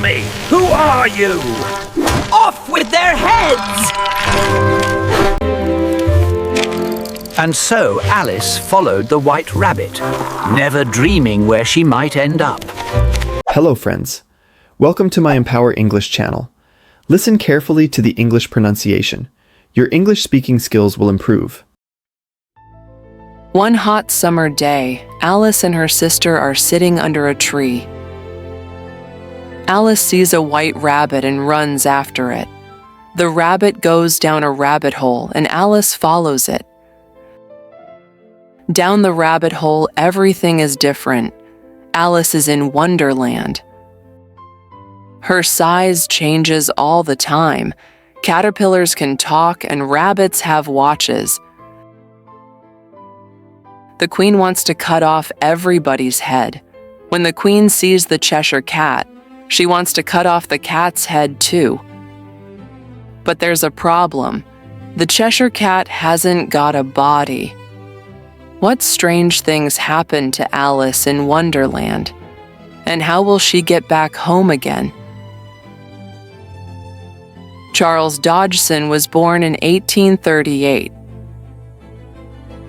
me! Who are you? Off with their heads! And so Alice followed the White Rabbit, never dreaming where she might end up. Hello, friends. Welcome to my Empower English channel. Listen carefully to the English pronunciation. Your English speaking skills will improve. One hot summer day, Alice and her sister are sitting under a tree. Alice sees a white rabbit and runs after it. The rabbit goes down a rabbit hole and Alice follows it. Down the rabbit hole, everything is different. Alice is in Wonderland. Her size changes all the time. Caterpillars can talk and rabbits have watches. The queen wants to cut off everybody's head. When the queen sees the Cheshire Cat, she wants to cut off the cat's head too. But there's a problem. The Cheshire Cat hasn't got a body. What strange things happened to Alice in Wonderland? And how will she get back home again? Charles Dodgson was born in 1838.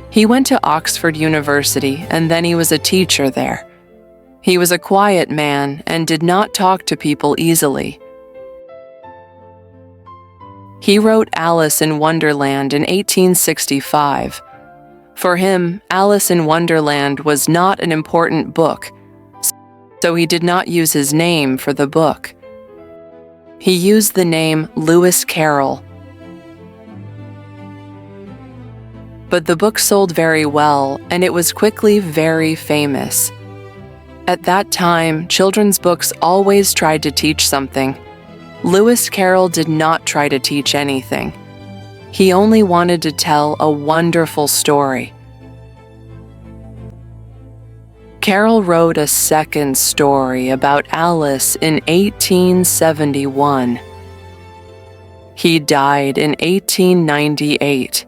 He went to Oxford University and then he was a teacher there. He was a quiet man and did not talk to people easily. He wrote Alice in Wonderland in 1865. For him, Alice in Wonderland was not an important book, so he did not use his name for the book. He used the name Lewis Carroll. But the book sold very well, and it was quickly very famous. At that time, children's books always tried to teach something. Lewis Carroll did not try to teach anything. He only wanted to tell a wonderful story. Carroll wrote a second story about Alice in 1871. He died in 1898.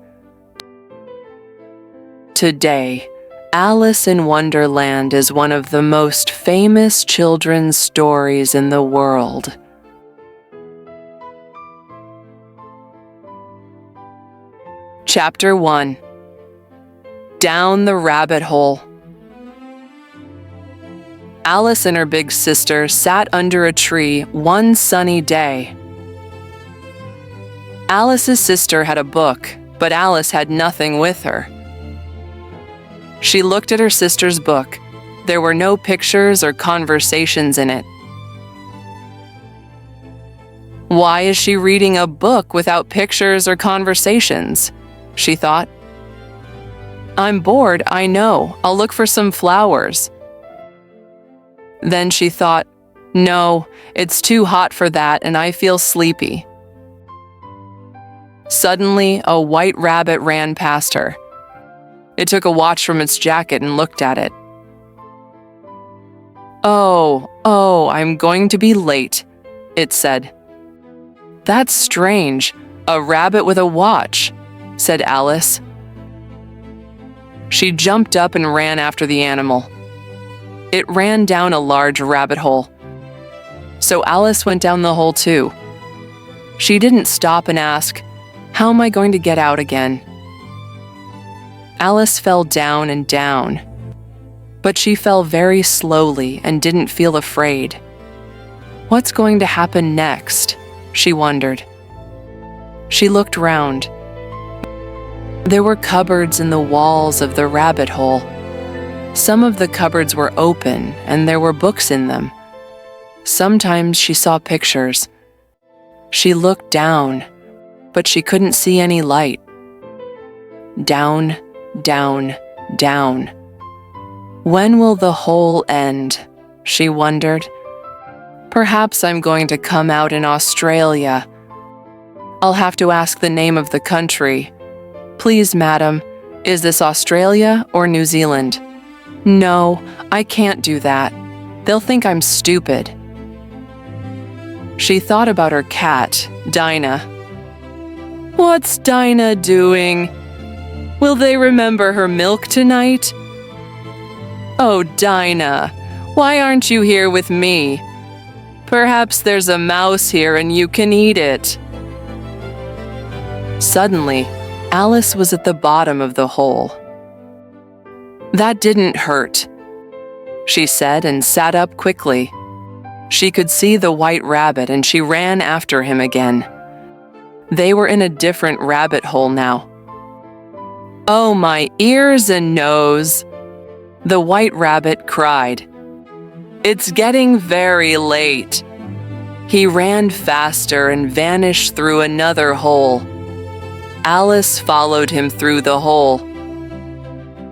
Today, Alice in Wonderland is one of the most famous children's stories in the world. Chapter 1. Down the Rabbit Hole. Alice and her big sister sat under a tree one sunny day. Alice's sister had a book, but Alice had nothing with her. She looked at her sister's book. There were no pictures or conversations in it. Why is she reading a book without pictures or conversations? She thought. I'm bored, I know. I'll look for some flowers. Then she thought, no, it's too hot for that and I feel sleepy. Suddenly, a white rabbit ran past her. It took a watch from its jacket and looked at it. Oh, I'm going to be late, it said. That's strange, a rabbit with a watch, said Alice. She jumped up and ran after the animal. It ran down a large rabbit hole. So Alice went down the hole too. She didn't stop and ask, how am I going to get out again? Alice fell down and down, but she fell very slowly and didn't feel afraid. What's going to happen next? She wondered. She looked round. There were cupboards in the walls of the rabbit hole. Some of the cupboards were open and there were books in them. Sometimes she saw pictures. She looked down, but she couldn't see any light. Down, down, down. When will the hole end? She wondered. Perhaps I'm going to come out in Australia. I'll have to ask the name of the country. Please, madam, is this Australia or New Zealand? No, I can't do that. They'll think I'm stupid. She thought about her cat, Dinah. What's Dinah doing? Will they remember her milk tonight? Oh, Dinah, why aren't you here with me? Perhaps there's a mouse here and you can eat it. Suddenly, Alice was at the bottom of the hole. That didn't hurt, she said and sat up quickly. She could see the white rabbit and she ran after him again. They were in a different rabbit hole now. "Oh, my ears and nose!" the white rabbit cried. "It's getting very late." He ran faster and vanished through another hole. Alice followed him through the hole.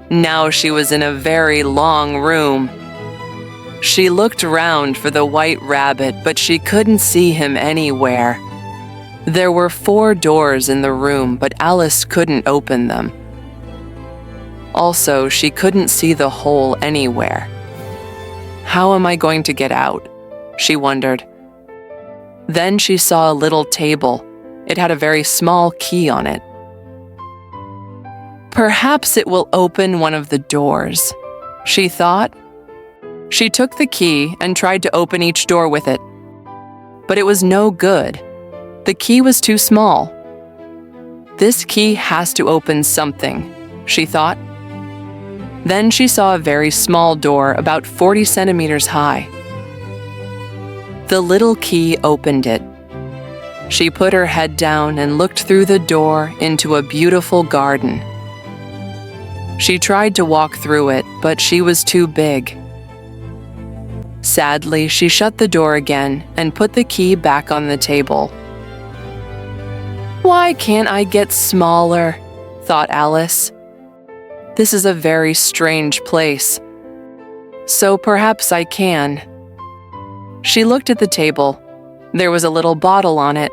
Now she was in a very long room. She looked around for the white rabbit, but she couldn't see him anywhere. There were 4 doors in the room, but Alice couldn't open them. Also, she couldn't see the hole anywhere. How am I going to get out? She wondered. Then she saw a little table. It had a very small key on it. Perhaps it will open one of the doors, she thought. She took the key and tried to open each door with it. But it was no good. The key was too small. This key has to open something, she thought. Then she saw a very small door about 40 centimeters high. The little key opened it. She put her head down and looked through the door into a beautiful garden. She tried to walk through it, but she was too big. Sadly, she shut the door again and put the key back on the table. "Why can't I get smaller?" thought Alice. "This is a very strange place. So perhaps I can." She looked at the table. There was a little bottle on it.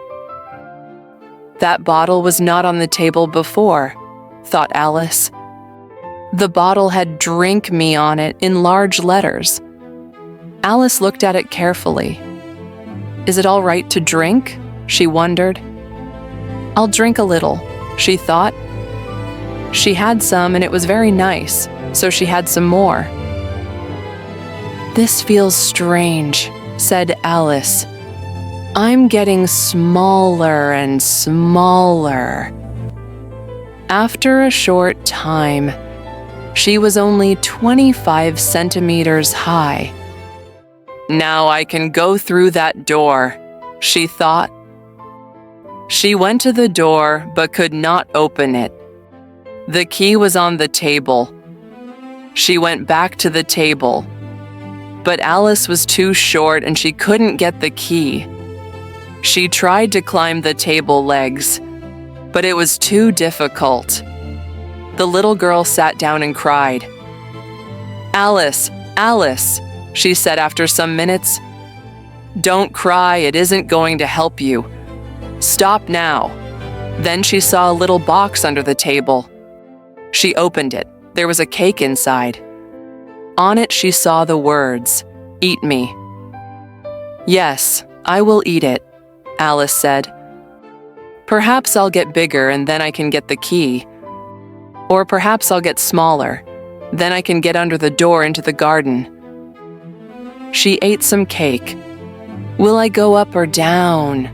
That bottle was not on the table before, thought Alice. The bottle had "Drink Me" on it in large letters. Alice looked at it carefully. Is it all right to drink? She wondered. I'll drink a little, she thought. She had some and it was very nice, so she had some more. This feels strange, said Alice. I'm getting smaller and smaller. After a short time, she was only 25 centimeters high. Now I can go through that door, she thought. She went to the door but could not open it. The key was on the table. She went back to the table. But Alice was too short and she couldn't get the key. She tried to climb the table legs, but it was too difficult. The little girl sat down and cried. Alice, Alice, she said after some minutes. Don't cry, it isn't going to help you. Stop now. Then she saw a little box under the table. She opened it. There was a cake inside. On it she saw the words, "Eat me." Yes, I will eat it, Alice said. Perhaps I'll get bigger and then I can get the key. Or perhaps I'll get smaller. Then I can get under the door into the garden. She ate some cake. Will I go up or down?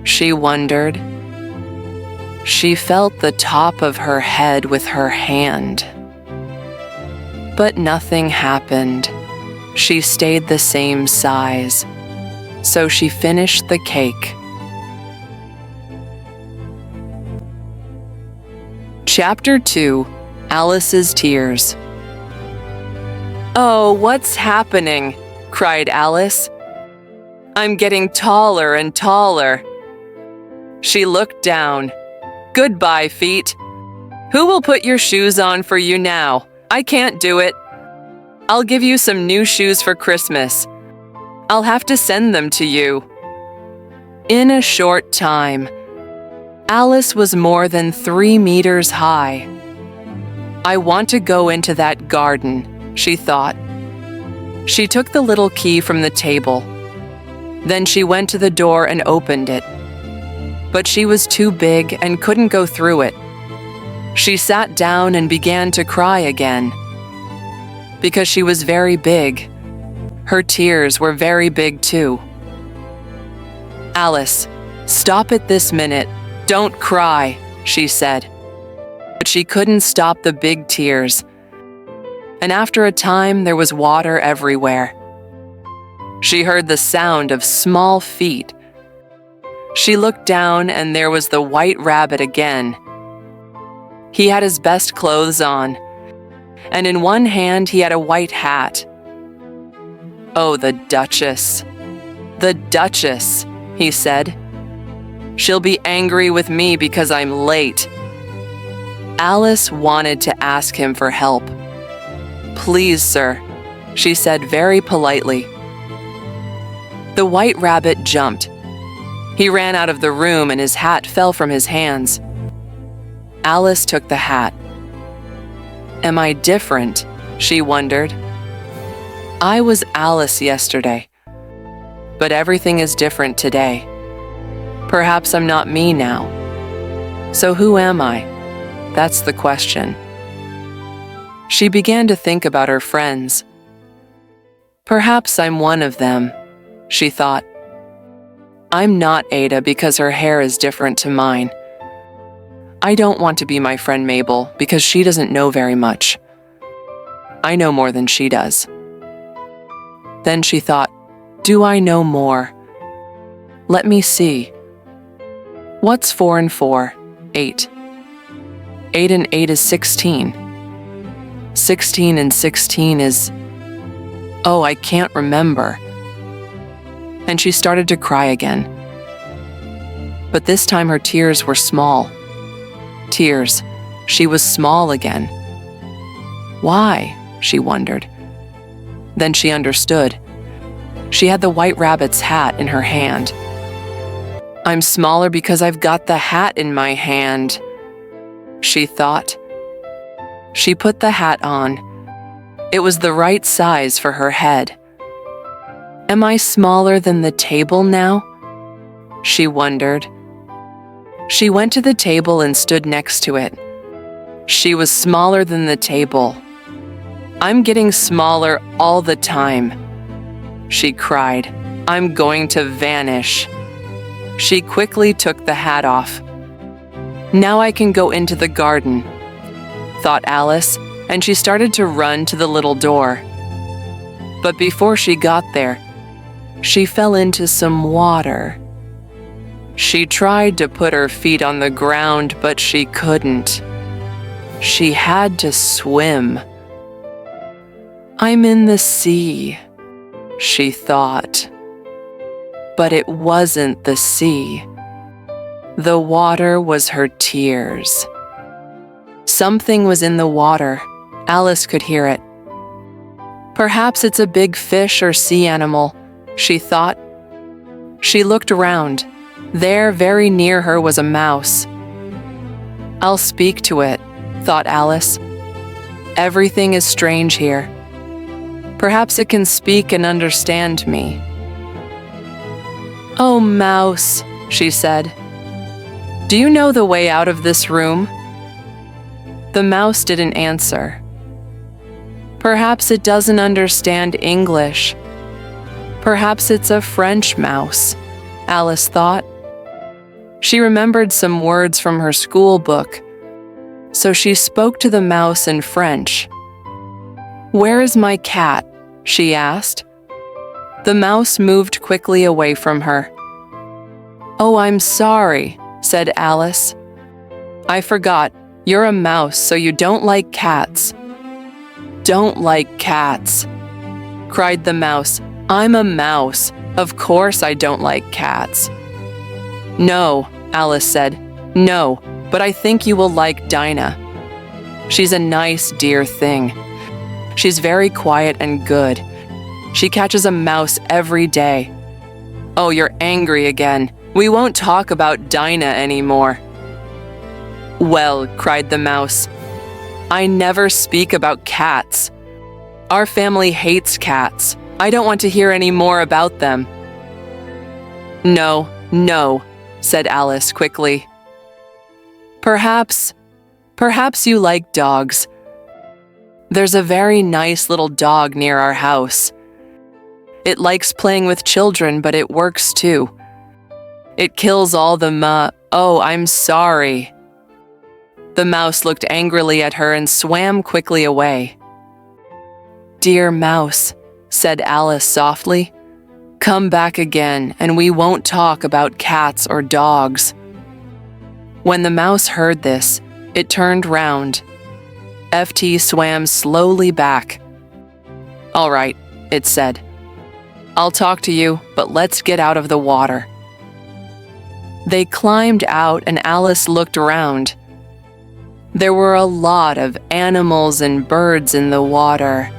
She wondered. She felt the top of her head with her hand. But nothing happened. She stayed the same size. So she finished the cake. Chapter 2, Alice's Tears. Oh, what's happening? Cried Alice. I'm getting taller and taller. She looked down. Goodbye, feet. Who will put your shoes on for you now? I can't do it. I'll give you some new shoes for Christmas. I'll have to send them to you. In a short time, Alice was more than 3 meters high. I want to go into that garden, she thought. She took the little key from the table. Then she went to the door and opened it. But she was too big and couldn't go through it. She sat down and began to cry again. Because she was very big. Her tears were very big too. "Alice, stop it this minute. Don't cry," she said. But she couldn't stop the big tears. And after a time, there was water everywhere. She heard the sound of small feet. She looked down, and there was the white rabbit again. He had his best clothes on, and in one hand he had a white hat. "Oh, the Duchess. The Duchess," he said. "She'll be angry with me because I'm late." Alice wanted to ask him for help. "Please, sir," she said very politely. The white rabbit jumped. He ran out of the room and his hat fell from his hands. Alice took the hat. "Am I different?" she wondered. "I was Alice yesterday, but everything is different today. Perhaps I'm not me now. So who am I? That's the question." She began to think about her friends. "Perhaps I'm one of them," she thought. "I'm not Ada because her hair is different to mine. I don't want to be my friend Mabel because she doesn't know very much. I know more than she does." Then she thought, "Do I know more? Let me see. What's 4 and 4? 8. 8 and 8 is 16. 16 and 16 is... Oh, I can't remember." And she started to cry again. But this time her tears were small. Tears. She was small again. Why? She wondered. Then she understood. She had the white rabbit's hat in her hand. "I'm smaller because I've got the hat in my hand," she thought. She put the hat on. It was the right size for her head. "Am I smaller than the table now?" she wondered. She went to the table and stood next to it. She was smaller than the table. "I'm getting smaller all the time," she cried. "I'm going to vanish." She quickly took the hat off. "Now I can go into the garden," thought Alice, and she started to run to the little door. But before she got there, she fell into some water. She tried to put her feet on the ground, but she couldn't. She had to swim. "I'm in the sea," she thought. But it wasn't the sea. The water was her tears. Something was in the water. Alice could hear it. Perhaps it's a big fish or sea animal, she thought. She looked around. There, very near her, was a mouse. "I'll speak to it," thought Alice. "Everything is strange here. Perhaps it can speak and understand me." "Oh, mouse," she said. "Do you know the way out of this room?" The mouse didn't answer. Perhaps it doesn't understand English. Perhaps it's a French mouse, Alice thought. She remembered some words from her school book, so she spoke to the mouse in French. "Where is my cat?" she asked. The mouse moved quickly away from her. "Oh, I'm sorry," said Alice. "I forgot. You're a mouse, so you don't like cats." "Don't like cats," cried the mouse. "I'm a mouse. Of course I don't like cats." "No," Alice said. "No, but I think you will like Dinah. She's a nice, dear thing. She's very quiet and good. She catches a mouse every day." "Oh, you're angry again. We won't talk about Dinah anymore." "Well," cried the mouse, "I never speak about cats. Our family hates cats. I don't want to hear any more about them." "No, no," said Alice quickly. Perhaps you like dogs. There's a very nice little dog near our house. It likes playing with children, but it works too. It kills all the Oh, I'm sorry. The mouse looked angrily at her and swam quickly away. "Dear mouse," said Alice softly, "come back again and we won't talk about cats or dogs." When the mouse heard this, it turned round. FT swam slowly back. "All right," it said. "I'll talk to you, but let's get out of the water." They climbed out and Alice looked around. There were a lot of animals and birds in the water.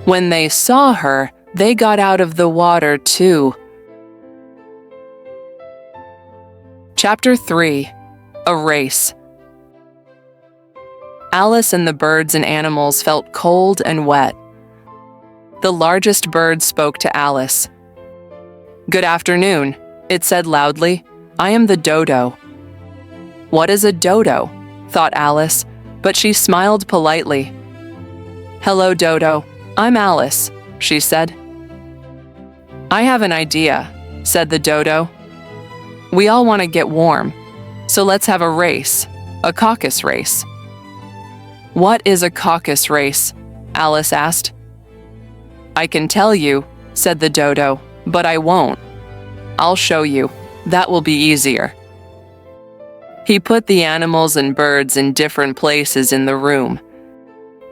When they saw her, they got out of the water too. Chapter 3. A Race. Alice and the birds and animals felt cold and wet. The largest bird spoke to Alice. "Good afternoon," it said loudly. "I am the dodo." "What is a dodo?" thought Alice, but she smiled politely. "Hello, dodo. I'm Alice," she said. "I have an idea," said the dodo. "We all want to get warm, so let's have a race, a caucus race." "What is a caucus race?" Alice asked. "I can tell you," said the dodo, "but I won't. I'll show you. That will be easier." He put the animals and birds in different places in the room.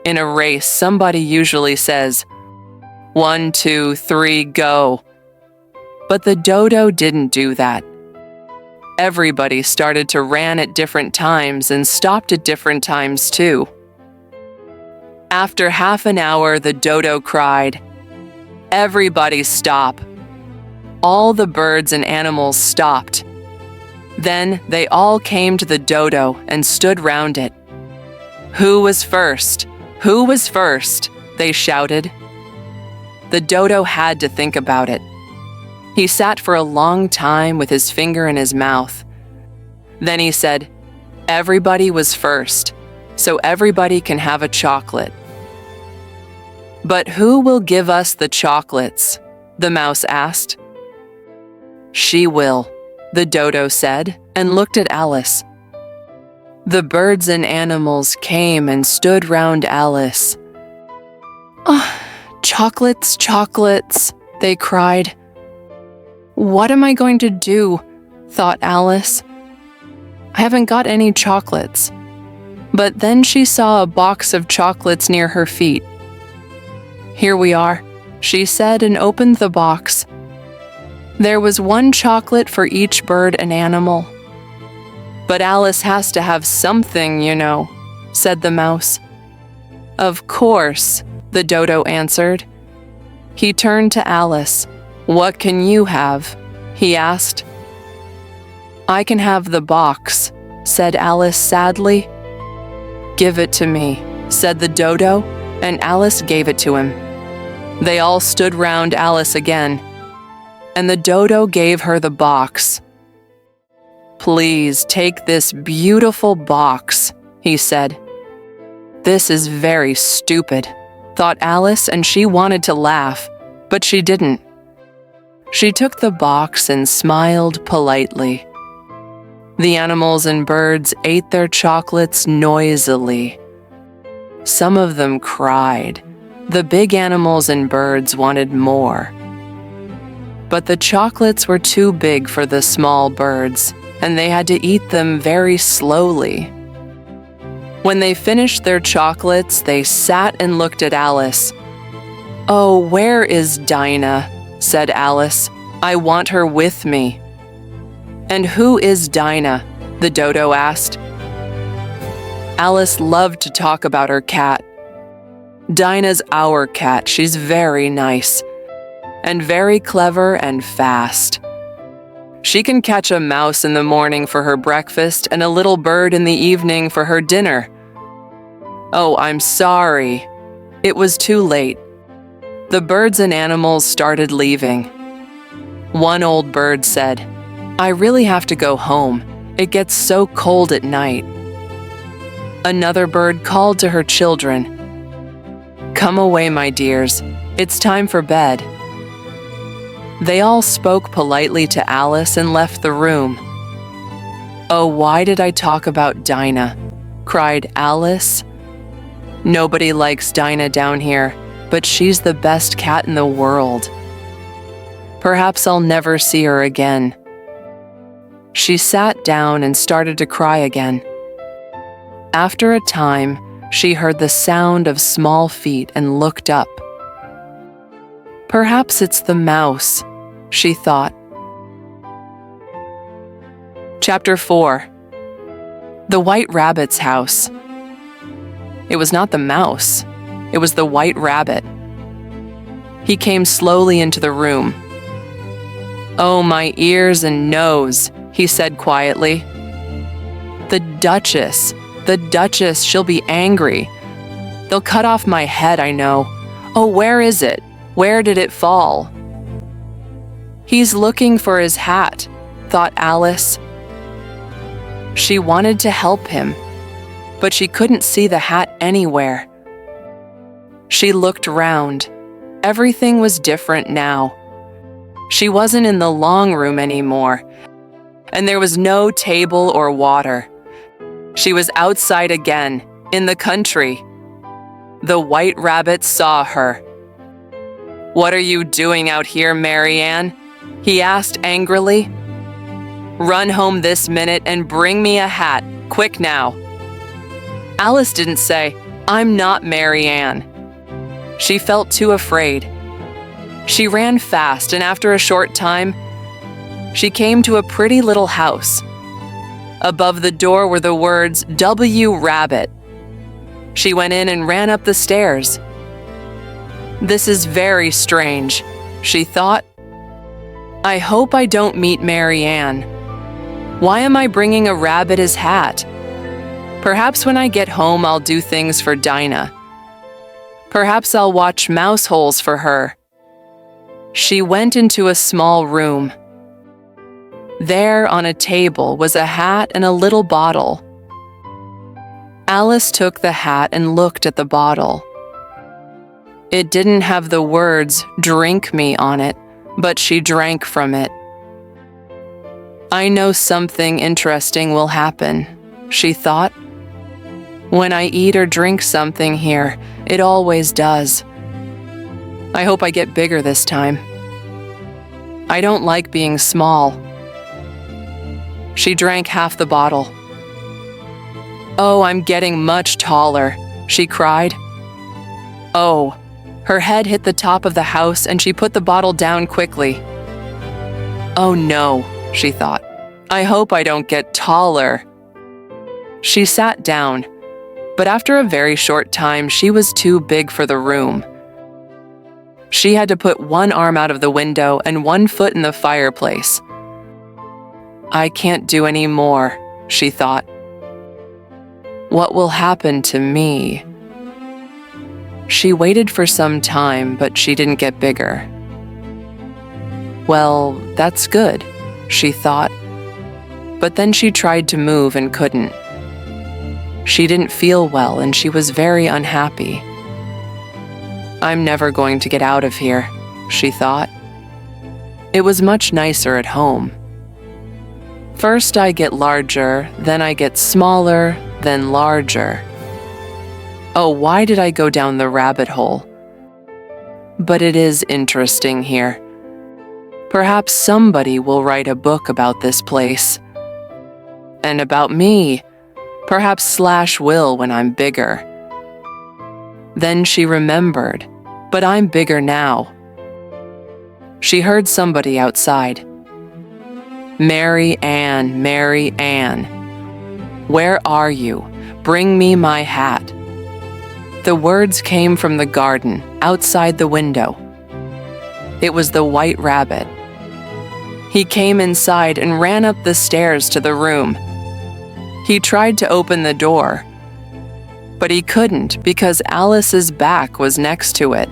In a race, somebody usually says, 1, 2, 3, go. But the dodo didn't do that. Everybody started to run at different times and stopped at different times too. After half an hour, the dodo cried, "Everybody stop." All the birds and animals stopped. Then they all came to the dodo and stood round it. "Who was first? Who was first?" they shouted. The dodo had to think about it. He sat for a long time with his finger in his mouth. Then he said, "Everybody was first, so everybody can have a chocolate." "But who will give us the chocolates?" the mouse asked. "She will," the dodo said, and looked at Alice. The birds and animals came and stood round Alice. "Oh, chocolates, chocolates," they cried. "What am I going to do?" thought Alice. "I haven't got any chocolates." But then she saw a box of chocolates near her feet. "Here we are," she said and opened the box. There was one chocolate for each bird and animal. "But Alice has to have something, you know," said the mouse. "Of course," the dodo answered. He turned to Alice. "What can you have?" he asked. "I can have the box," said Alice sadly. "Give it to me," said the dodo, and Alice gave it to him. They all stood round Alice again, and the dodo gave her the box. "Please take this beautiful box," he said. "This is very stupid," thought Alice, and she wanted to laugh, but she didn't. She took the box and smiled politely. The animals and birds ate their chocolates noisily. Some of them cried. The big animals and birds wanted more. But the chocolates were too big for the small birds, and they had to eat them very slowly. When they finished their chocolates, they sat and looked at Alice. "Oh, where is Dinah?" said Alice. "I want her with me." "And who is Dinah?" the dodo asked. Alice loved to talk about her cat. "Dinah's our cat. She's very nice, and very clever and fast. She can catch a mouse in the morning for her breakfast and a little bird in the evening for her dinner." "Oh, I'm sorry." It was too late. The birds and animals started leaving. One old bird said, "I really have to go home. It gets so cold at night." Another bird called to her children, "Come away, my dears. It's time for bed." They all spoke politely to Alice and left the room. "Oh, why did I talk about Dinah?" cried Alice. "Nobody likes Dinah down here, but she's the best cat in the world. Perhaps I'll never see her again." She sat down and started to cry again. After a time, she heard the sound of small feet and looked up. "Perhaps it's the mouse," she thought. Chapter 4. The White Rabbit's House. It was not the mouse. It was the White Rabbit. He came slowly into the room. "Oh, my ears and nose," he said quietly. The Duchess, she'll be angry. They'll cut off my head, I know. Oh, where is it? Where did it fall?" "He's looking for his hat," thought Alice. She wanted to help him, but she couldn't see the hat anywhere. She looked round. Everything was different now. She wasn't in the long room anymore, and there was no table or water. She was outside again, in the country. The White Rabbit saw her. "What are you doing out here, Marianne?" he asked angrily. "Run home this minute and bring me a hat, quick now." Alice didn't say, "I'm not Marianne." She felt too afraid. She ran fast, and after a short time, she came to a pretty little house. Above the door were the words, "W. Rabbit." She went in and ran up the stairs. "This is very strange," she thought. "I hope I don't meet Marianne. Why am I bringing a rabbit as hat? Perhaps when I get home I'll do things for Dinah. Perhaps I'll watch mouse holes for her." She went into a small room. There on a table was a hat and a little bottle. Alice took the hat and looked at the bottle. It didn't have the words "drink me" on it, but she drank from it. "I know something interesting will happen," she thought. "When I eat or drink something here, it always does. I hope I get bigger this time. I don't like being small." She drank half the bottle. "Oh, I'm getting much taller," she cried. Oh, her head hit the top of the house and she put the bottle down quickly. "Oh no," she thought. "I hope I don't get taller." She sat down, but after a very short time, she was too big for the room. She had to put one arm out of the window and one foot in the fireplace. "I can't do any more," she thought. "What will happen to me?" She waited for some time, but she didn't get bigger. "Well, that's good," she thought. But then she tried to move and couldn't. She didn't feel well and she was very unhappy. "I'm never going to get out of here," she thought. It was much nicer at home. First I get larger, then I get smaller, then larger. Oh, why did I go down the rabbit hole? But it is interesting here. Perhaps somebody will write a book about this place. And about me. Perhaps Slash will when I'm bigger. Then she remembered, but I'm bigger now. She heard somebody outside. "Mary Ann, Mary Ann. Where are you? Bring me my hat." The words came from the garden, outside the window. It was the White Rabbit. He came inside and ran up the stairs to the room. He tried to open the door, but he couldn't because Alice's back was next to it.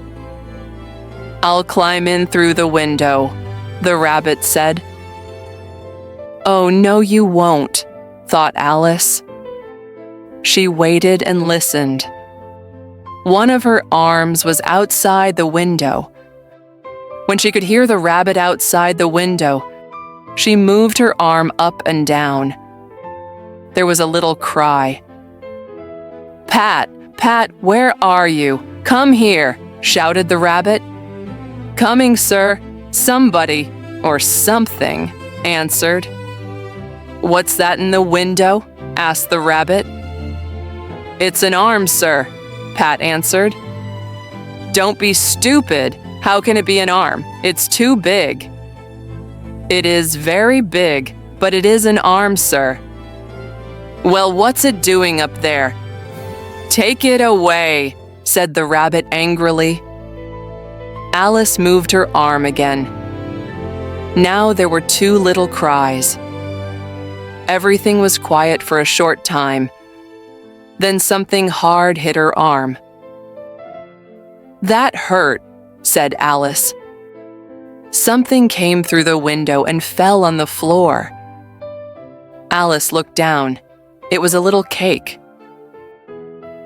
"I'll climb in through the window," the rabbit said. "Oh, no, you won't," thought Alice. She waited and listened. One of her arms was outside the window. When she could hear the rabbit outside the window, she moved her arm up and down. There was a little cry. "Pat, Pat, where are you? Come here," shouted the rabbit. "Coming, sir. Somebody, or something," answered. "What's that in the window?" asked the rabbit. "It's an arm, sir," Pat answered. "Don't be stupid. How can it be an arm? It's too big." "It is very big, but it is an arm, sir." "Well, what's it doing up there?" "Take it away," said the rabbit angrily. Alice moved her arm again. Now there were two little cries. Everything was quiet for a short time. Then something hard hit her arm. "That hurt," said Alice. Something came through the window and fell on the floor. Alice looked down. It was a little cake.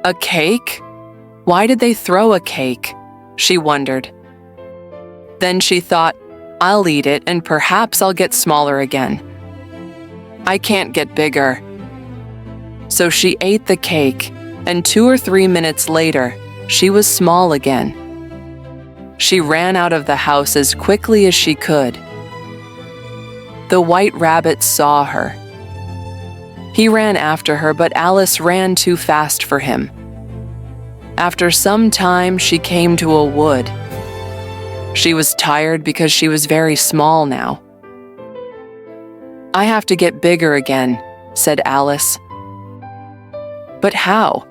A cake? Why did they throw a cake? She wondered. Then she thought, I'll eat it and perhaps I'll get smaller again. I can't get bigger. So she ate the cake, and 2 or 3 minutes later, she was small again. She ran out of the house as quickly as she could. The white rabbit saw her. He ran after her, but Alice ran too fast for him. After some time, she came to a wood. She was tired because she was very small now. "I have to get bigger again," said Alice. "But how?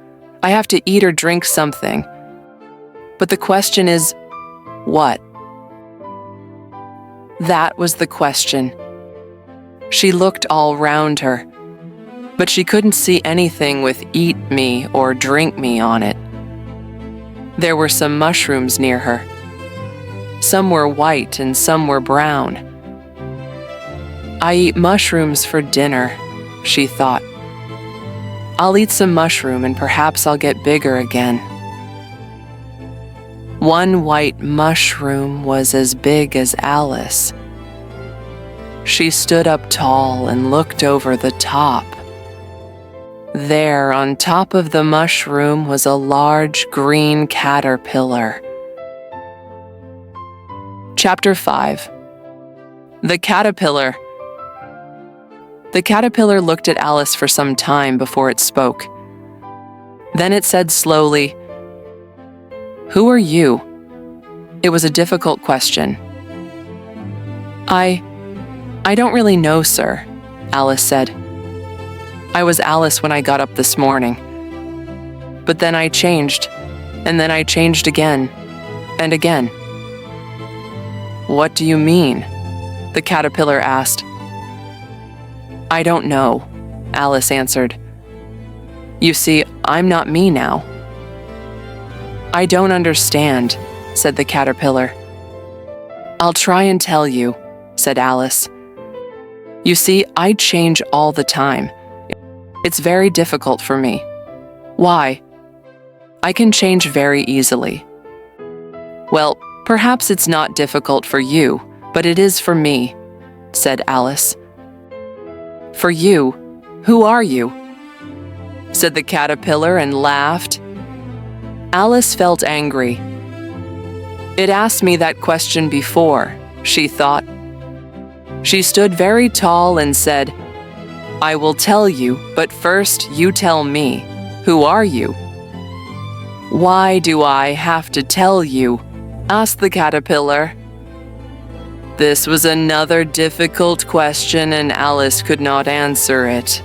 I have to eat or drink something. But the question is, what?" That was the question. She looked all round her, but she couldn't see anything with "eat me" or "drink me" on it. There were some mushrooms near her. Some were white and some were brown. "I eat mushrooms for dinner," she thought. "I'll eat some mushroom and perhaps I'll get bigger again." One white mushroom was as big as Alice. She stood up tall and looked over the top. There, on top of the mushroom, was a large green caterpillar. Chapter 5. The Caterpillar. The caterpillar looked at Alice for some time before it spoke. Then it said slowly, "Who are you?" It was a difficult question. I don't really know, sir," Alice said. "I was Alice when I got up this morning. But then I changed, and then I changed again, and again." "What do you mean?" the caterpillar asked. "I don't know," Alice answered. "You see, I'm not me now." "I don't understand," said the caterpillar. "I'll try and tell you," said Alice. "You see, I change all the time. It's very difficult for me." "Why?" "I can change very easily." "Well, perhaps it's not difficult for you, but it is for me," said Alice. "For you? Who are you?" said the caterpillar and laughed. Alice felt angry. It asked me that question before, she thought. She stood very tall and said, "I will tell you, but first you tell me. Who are you?" "Why do I have to tell you?" asked the caterpillar. This was another difficult question and Alice could not answer it.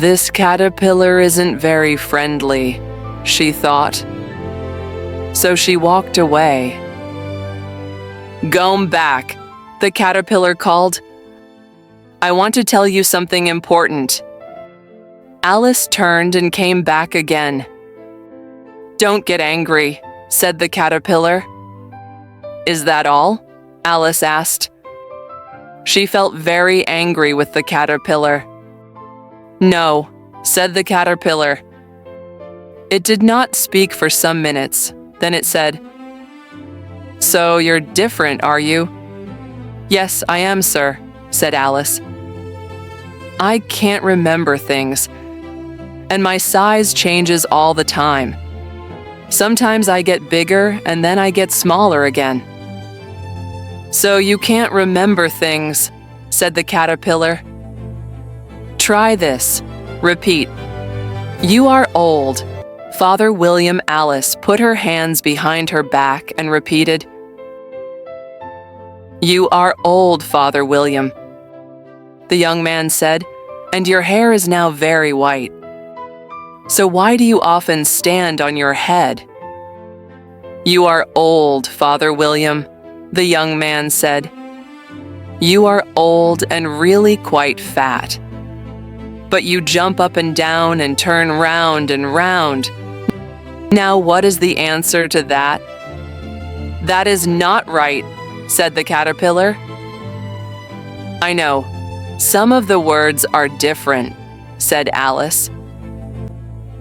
This caterpillar isn't very friendly, she thought. So she walked away. "Go back," the caterpillar called. "I want to tell you something important." Alice turned and came back again. "Don't get angry," said the caterpillar. "Is that all?" Alice asked. She felt very angry with the caterpillar. "No," said the caterpillar. It did not speak for some minutes. Then it said, So you're different, are you? Yes, I am, sir, said Alice. I can't remember things, and my size changes all the time. Sometimes I get bigger and then I get smaller again. So you can't remember things, said the caterpillar. Try this. Repeat. You are old. Father William Alice put her hands behind her back and repeated, You are old, Father William. The young man said, and your hair is now very white. So why do you often stand on your head? You are old, Father William, the young man said. You are old and really quite fat. But you jump up and down and turn round and round. Now what is the answer to that? That is not right, said the caterpillar. I know. Some of the words are different, said Alice.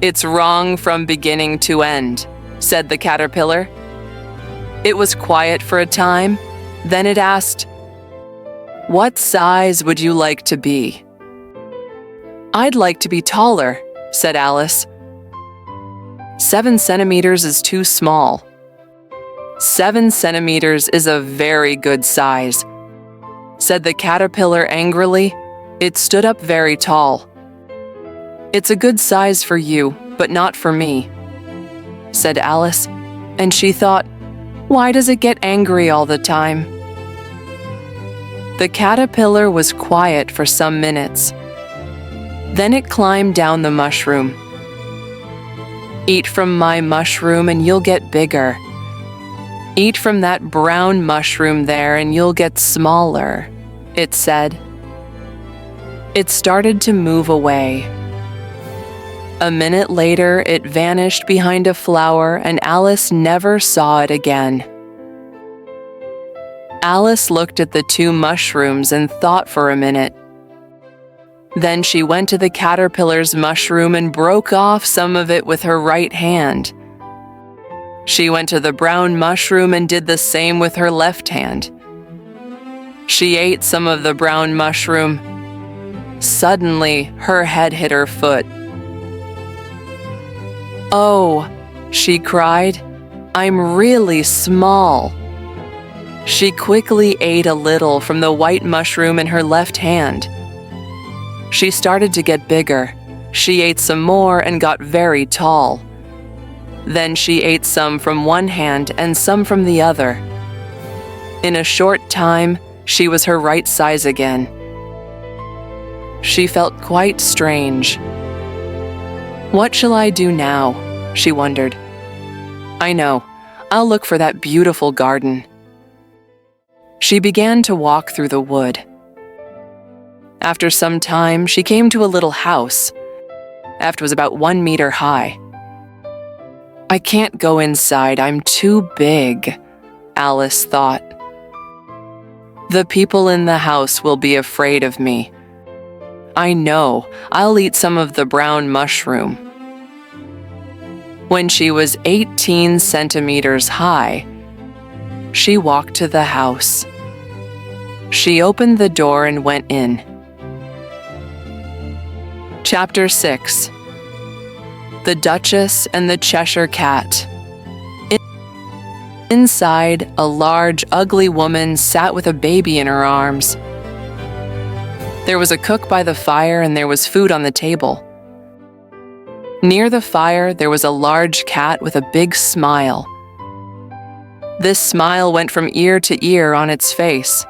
It's wrong from beginning to end, said the caterpillar. It was quiet for a time. Then it asked, What size would you like to be? I'd like to be taller, said Alice. 7 centimeters is too small. 7 centimeters is a very good size, said the caterpillar angrily. It stood up very tall. It's a good size for you, but not for me, said Alice, and she thought, why does it get angry all the time? The caterpillar was quiet for some minutes. Then it climbed down the mushroom. Eat from my mushroom and you'll get bigger. Eat from that brown mushroom there and you'll get smaller, it said. It started to move away. A minute later, it vanished behind a flower and Alice never saw it again. Alice looked at the 2 mushrooms and thought for a minute. Then she went to the caterpillar's mushroom and broke off some of it with her right hand. She went to the brown mushroom and did the same with her left hand. She ate some of the brown mushroom. Suddenly, her head hit her foot. Oh, she cried, I'm really small. She quickly ate a little from the white mushroom in her left hand. She started to get bigger. She ate some more and got very tall. Then she ate some from one hand and some from the other. In a short time, she was her right size again. She felt quite strange. What shall I do now? She wondered. I know. I'll look for that beautiful garden. She began to walk through the wood. After some time, she came to a little house. It was about 1 meter high. I can't go inside, I'm too big, Alice thought. The people in the house will be afraid of me. I know, I'll eat some of the brown mushroom. When she was 18 centimeters high, she walked to the house. She opened the door and went in. Chapter 6. The Duchess and the Cheshire Cat. Inside, a large, ugly woman sat with a baby in her arms. There was a cook by the fire and there was food on the table. Near the fire, there was a large cat with a big smile. This smile went from ear to ear on its face.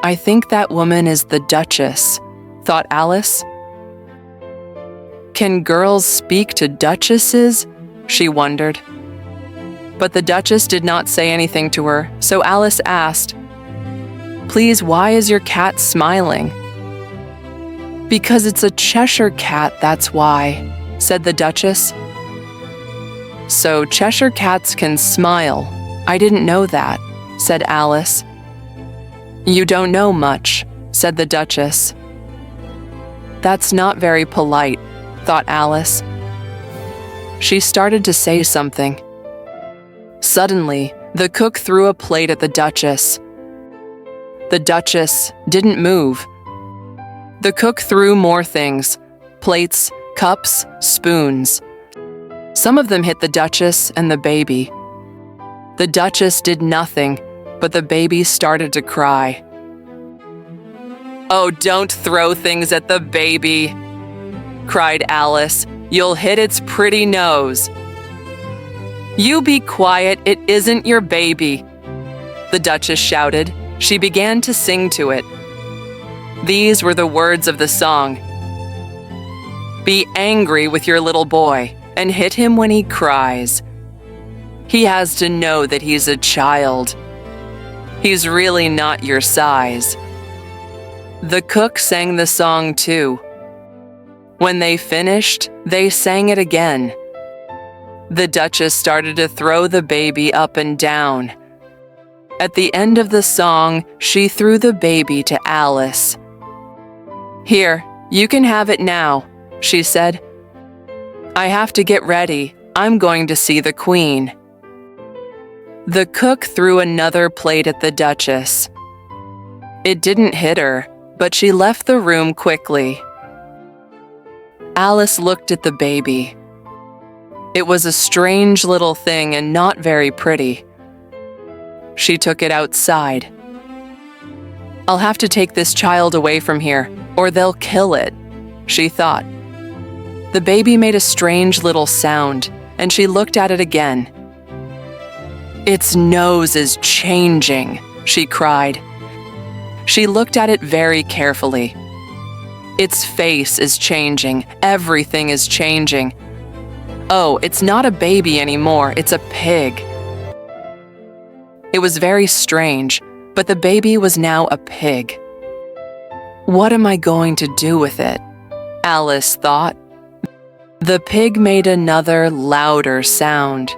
I think that woman is the Duchess, thought Alice. Can girls speak to duchesses? She wondered. But the Duchess did not say anything to her, so Alice asked, Please, why is your cat smiling? Because it's a Cheshire Cat, that's why, said the Duchess. So Cheshire Cats can smile. I didn't know that, said Alice. You don't know much, said the Duchess. That's not very polite, thought Alice. She started to say something. Suddenly, the cook threw a plate at the Duchess. The Duchess didn't move. The cook threw more things: plates, cups, spoons. Some of them hit the Duchess and the baby. The Duchess did nothing, but the baby started to cry. "Oh, don't throw things at the baby," cried Alice. "You'll hit its pretty nose." "You be quiet, it isn't your baby," the Duchess shouted. She began to sing to it. These were the words of the song. "Be angry with your little boy and hit him when he cries. He has to know that he's a child. He's really not your size." The cook sang the song too. When they finished, they sang it again. The Duchess started to throw the baby up and down. At the end of the song, she threw the baby to Alice. "Here, you can have it now," she said. "I have to get ready. I'm going to see the Queen." The cook threw another plate at the Duchess. It didn't hit her, but she left the room quickly. Alice looked at the baby. It was a strange little thing and not very pretty. She took it outside. "I'll have to take this child away from here, or they'll kill it," she thought. The baby made a strange little sound, and she looked at it again. "Its nose is changing," she cried. She looked at it very carefully. "Its face is changing. Everything is changing. Oh, it's not a baby anymore, it's a pig." It was very strange, but the baby was now a pig. "What am I going to do with it?" Alice thought. The pig made another, louder sound.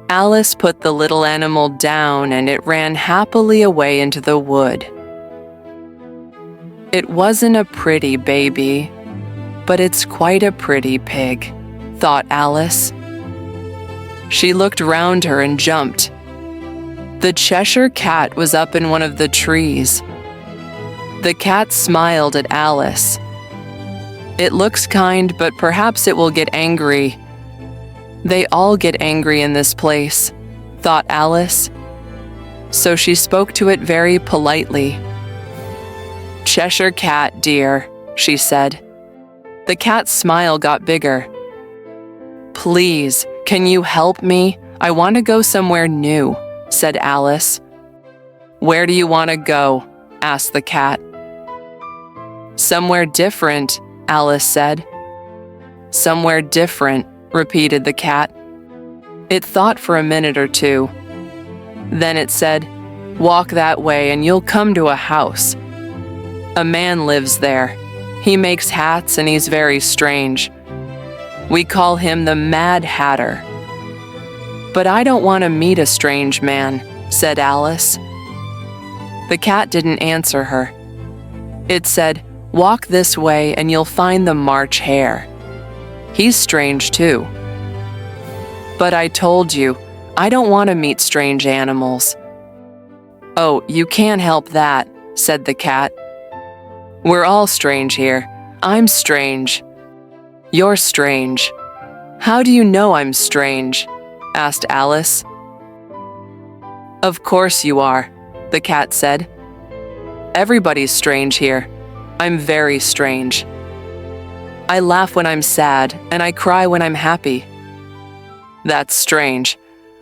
Alice put the little animal down and it ran happily away into the wood. It wasn't a pretty baby, but it's quite a pretty pig, thought Alice. She looked round her and jumped. The Cheshire Cat was up in one of the trees. The cat smiled at Alice. "It looks kind, but perhaps it will get angry." "They all get angry in this place," thought Alice. So she spoke to it very politely. "Cheshire Cat, dear," she said. The cat's smile got bigger. "Please, can you help me? I want to go somewhere new," said Alice. "Where do you want to go?" asked the cat. "Somewhere different," Alice said. "Somewhere different," repeated the cat. It thought for a minute or two. Then it said, "Walk that way and you'll come to a house. A man lives there. He makes hats and he's very strange. We call him the Mad Hatter." "But I don't want to meet a strange man," said Alice. The cat didn't answer her. It said, "Walk this way and you'll find the March Hare. He's strange too." "But I told you, I don't want to meet strange animals." "Oh, you can't help that," said the cat. "We're all strange here. I'm strange. You're strange." "How do you know I'm strange?" asked Alice. "Of course you are," the cat said. "Everybody's strange here. I'm very strange. I laugh when I'm sad, and I cry when I'm happy." "That's strange.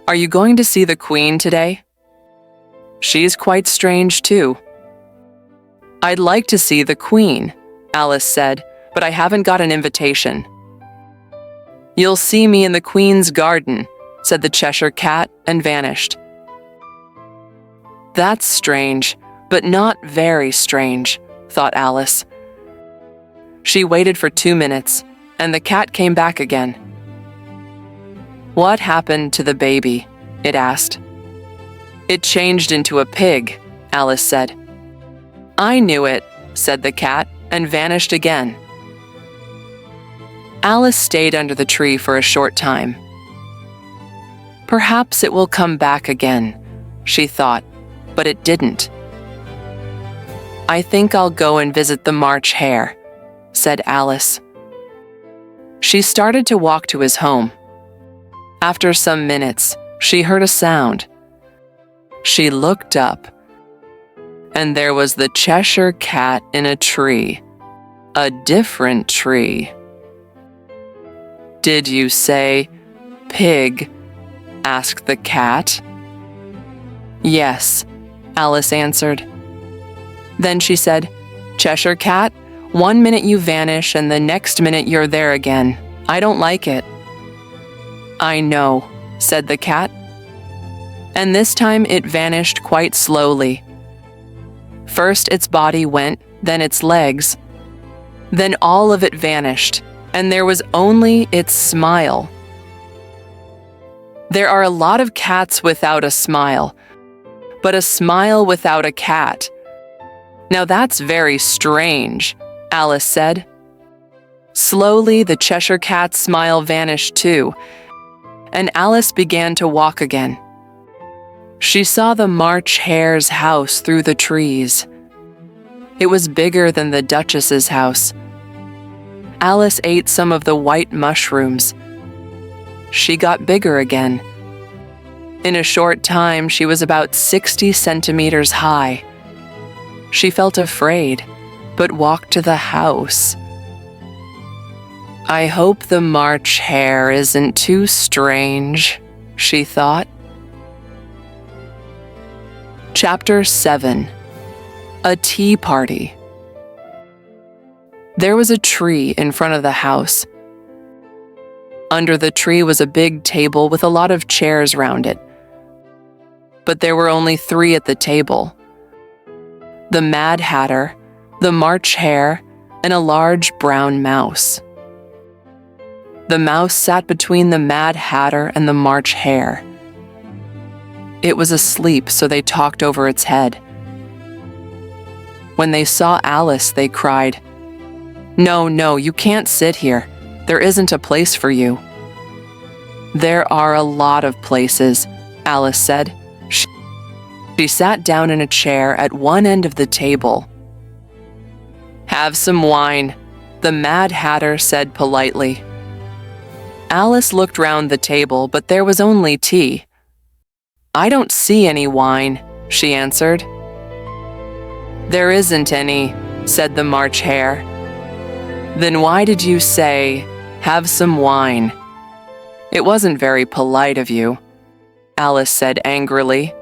Are you going to see the Queen today?" "She's quite strange too." "I'd like to see the Queen," Alice said, "but I haven't got an invitation." "You'll see me in the Queen's garden," said the Cheshire Cat and vanished. "That's strange, but not very strange," thought Alice. She waited for 2 minutes, and the cat came back again. "What happened to the baby?" it asked. "It changed into a pig," Alice said. "I knew it," said the cat, and vanished again. Alice stayed under the tree for a short time. Perhaps it will come back again, she thought, but it didn't. I think I'll go and visit the March Hare, said Alice. She started to walk to his home. After some minutes, she heard a sound. She looked up, and there was the Cheshire Cat in a tree, a different tree. Did you say pig? Asked the cat. Yes, Alice answered. Then she said, Cheshire Cat, 1 minute you vanish and the next minute you're there again. I don't like it. I know, said the cat. And this time it vanished quite slowly. First its body went, then its legs. Then all of it vanished, and there was only its smile. There are a lot of cats without a smile, but a smile without a cat. Now that's very strange, Alice said. Slowly the Cheshire Cat's smile vanished too, and Alice began to walk again. She saw the March Hare's house through the trees. It was bigger than the Duchess's house. Alice ate some of the white mushrooms. She got bigger again. In a short time, she was about 60 centimeters high. She felt afraid, but walked to the house. I hope the March Hare isn't too strange, she thought. Chapter 7. A Tea Party. There was a tree in front of the house. Under the tree was a big table with a lot of chairs round it. But there were only 3 at the table: the Mad Hatter, the March Hare, and a large brown mouse. The mouse sat between the Mad Hatter and the March Hare. It was asleep, so they talked over its head. When they saw Alice, they cried, No, you can't sit here. There isn't a place for you." "There are a lot of places," Alice said. She sat down in a chair at one end of the table. "Have some wine," the Mad Hatter said politely. Alice looked round the table, but there was only tea. "I don't see any wine," she answered. "There isn't any," said the March Hare. "Then why did you say, 'Have some wine'? It wasn't very polite of you," Alice said angrily.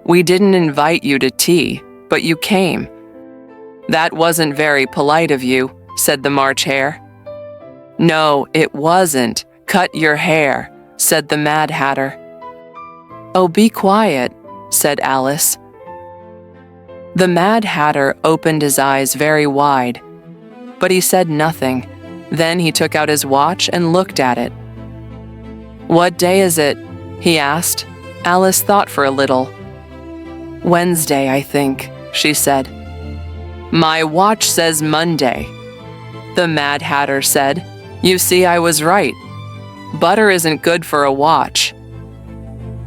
"We didn't invite you to tea, but you came." "That wasn't very polite of you," said the March Hare. "No, it wasn't. Cut your hair," said the Mad Hatter. "Oh, be quiet," said Alice. The Mad Hatter opened his eyes very wide, but he said nothing. Then he took out his watch and looked at it. "What day is it?" he asked. Alice thought for a little. "Wednesday, I think," she said. "My watch says Monday," the Mad Hatter said. "You see, I was right. Butter isn't good for a watch."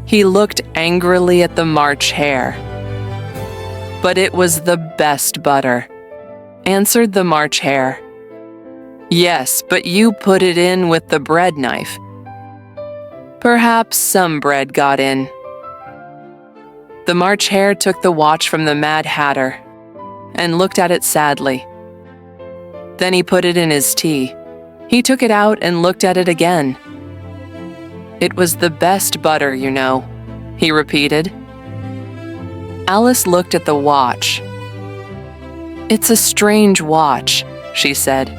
He looked angrily at the March Hare. "But it was the best butter," answered the March Hare. "Yes, but you put it in with the bread knife." "Perhaps some bread got in." The March Hare took the watch from the Mad Hatter and looked at it sadly. Then he put it in his tea. He took it out and looked at it again. "It was the best butter, you know," he repeated. Alice looked at the watch. "It's a strange watch," she said.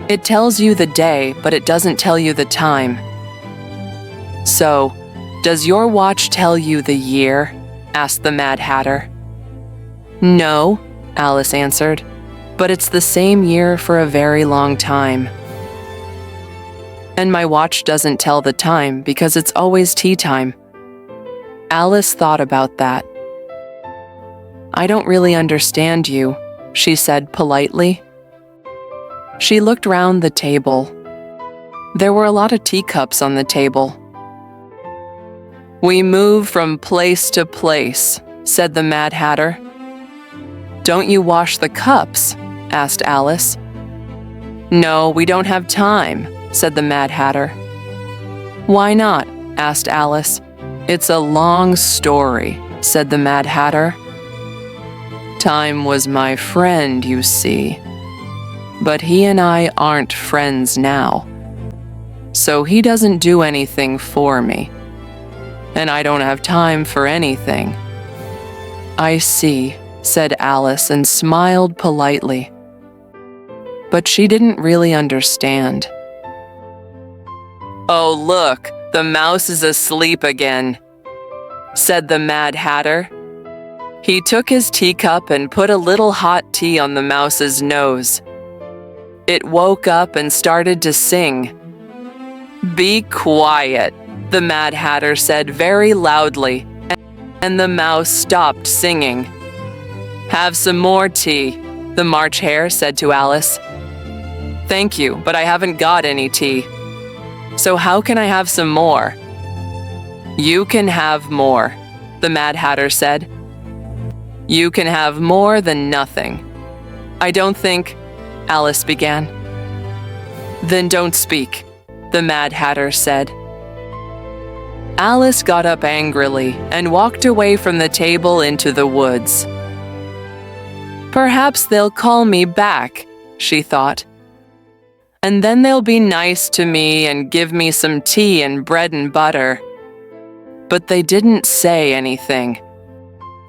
"It tells you the day, but it doesn't tell you the time." "So, does your watch tell you the year?" asked the Mad Hatter. "No," Alice answered, "but it's the same year for a very long time." "And my watch doesn't tell the time because it's always tea time." Alice thought about that. "I don't really understand you," she said politely. She looked round the table. There were a lot of teacups on the table. "We move from place to place," said the Mad Hatter. "Don't you wash the cups?" asked Alice. "No, we don't have time," said the Mad Hatter. "Why not?" asked Alice. "It's a long story," said the Mad Hatter. "Time was my friend, you see. But he and I aren't friends now. So he doesn't do anything for me. And I don't have time for anything." "I see," said Alice and smiled politely. But she didn't really understand. "Oh, look, the mouse is asleep again," said the Mad Hatter. He took his teacup and put a little hot tea on the mouse's nose. It woke up and started to sing. "Be quiet," the Mad Hatter said very loudly, and the mouse stopped singing. "Have some more tea," the March Hare said to Alice. "Thank you, but I haven't got any tea." "So how can I have some more?" "You can have more," the Mad Hatter said. "You can have more than nothing." "I don't think," Alice began. "Then don't speak," the Mad Hatter said. Alice got up angrily and walked away from the table into the woods. "Perhaps they'll call me back," she thought. "And then they'll be nice to me and give me some tea and bread and butter." But they didn't say anything.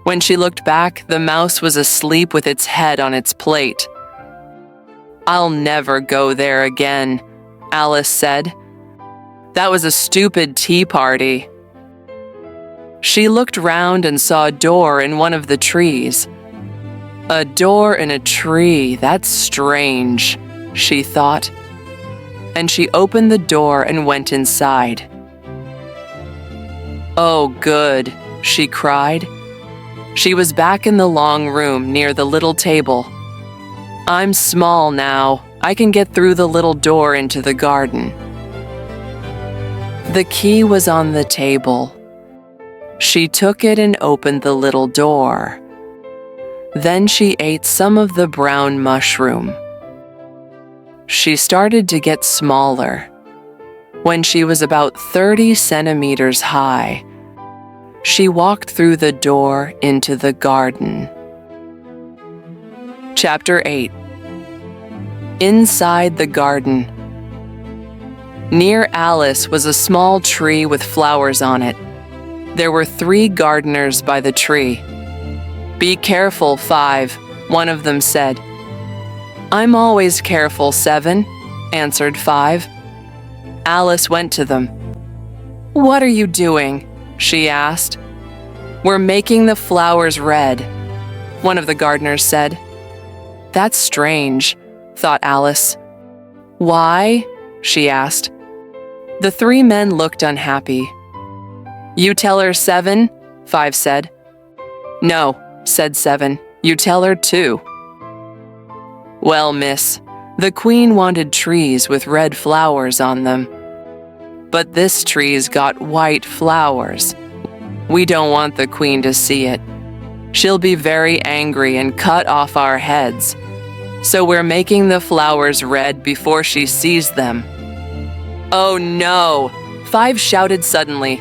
When she looked back, the mouse was asleep with its head on its plate. "I'll never go there again," Alice said. "That was a stupid tea party." She looked round and saw a door in one of the trees. "A door in a tree, that's strange," she thought. And she opened the door and went inside. "Oh, good," she cried. She was back in the long room near the little table. "I'm small now. I can get through the little door into the garden." The key was on the table. She took it and opened the little door. Then she ate some of the brown mushroom. She started to get smaller. When she was about 30 centimeters high, she walked through the door into the garden. Chapter 8. Inside the garden. Near Alice was a small tree with flowers on it. There were 3 gardeners by the tree. "Be careful, 5, one of them said. "I'm always careful, 7, answered 5. Alice went to them. "What are you doing?" she asked. "We're making the flowers red," one of the gardeners said. "That's strange," thought Alice. "Why?" she asked. The 3 men looked unhappy. "You tell her, 7, 5 said. "No," said 7, "you tell her, 2. "Well, miss, the Queen wanted trees with red flowers on them. But this tree's got white flowers. We don't want the Queen to see it. She'll be very angry and cut off our heads. So we're making the flowers red before she sees them." "Oh no!" 5 shouted suddenly.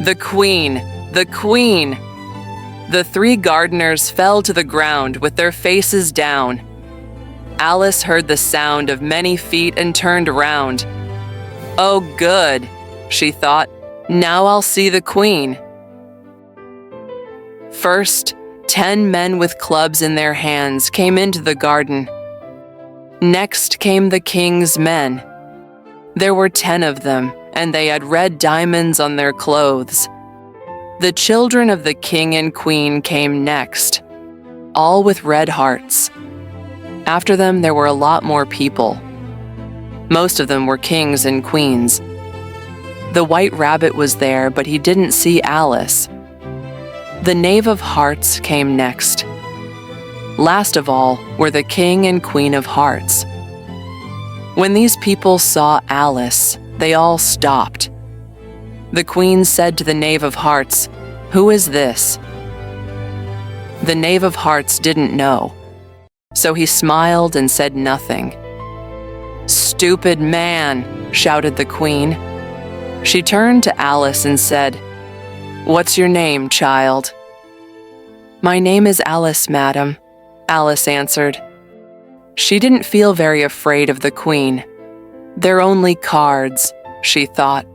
"The Queen! The Queen!" The 3 gardeners fell to the ground with their faces down. Alice heard the sound of many feet and turned around. "Oh, good," she thought. "Now I'll see the Queen." First, 10 men with clubs in their hands came into the garden. Next came the king's men. There were 10 of them, and they had red diamonds on their clothes. The children of the king and queen came next, all with red hearts. After them, there were a lot more people. Most of them were kings and queens. The White Rabbit was there, but he didn't see Alice. The Knave of Hearts came next. Last of all were the King and Queen of Hearts. When these people saw Alice, they all stopped. The queen said to the Knave of Hearts, "Who is this?" The Knave of Hearts didn't know, so he smiled and said nothing. "Stupid man," shouted the queen. She turned to Alice and said, "What's your name, child?" "My name is Alice, madam," Alice answered. She didn't feel very afraid of the queen. "They're only cards," she thought.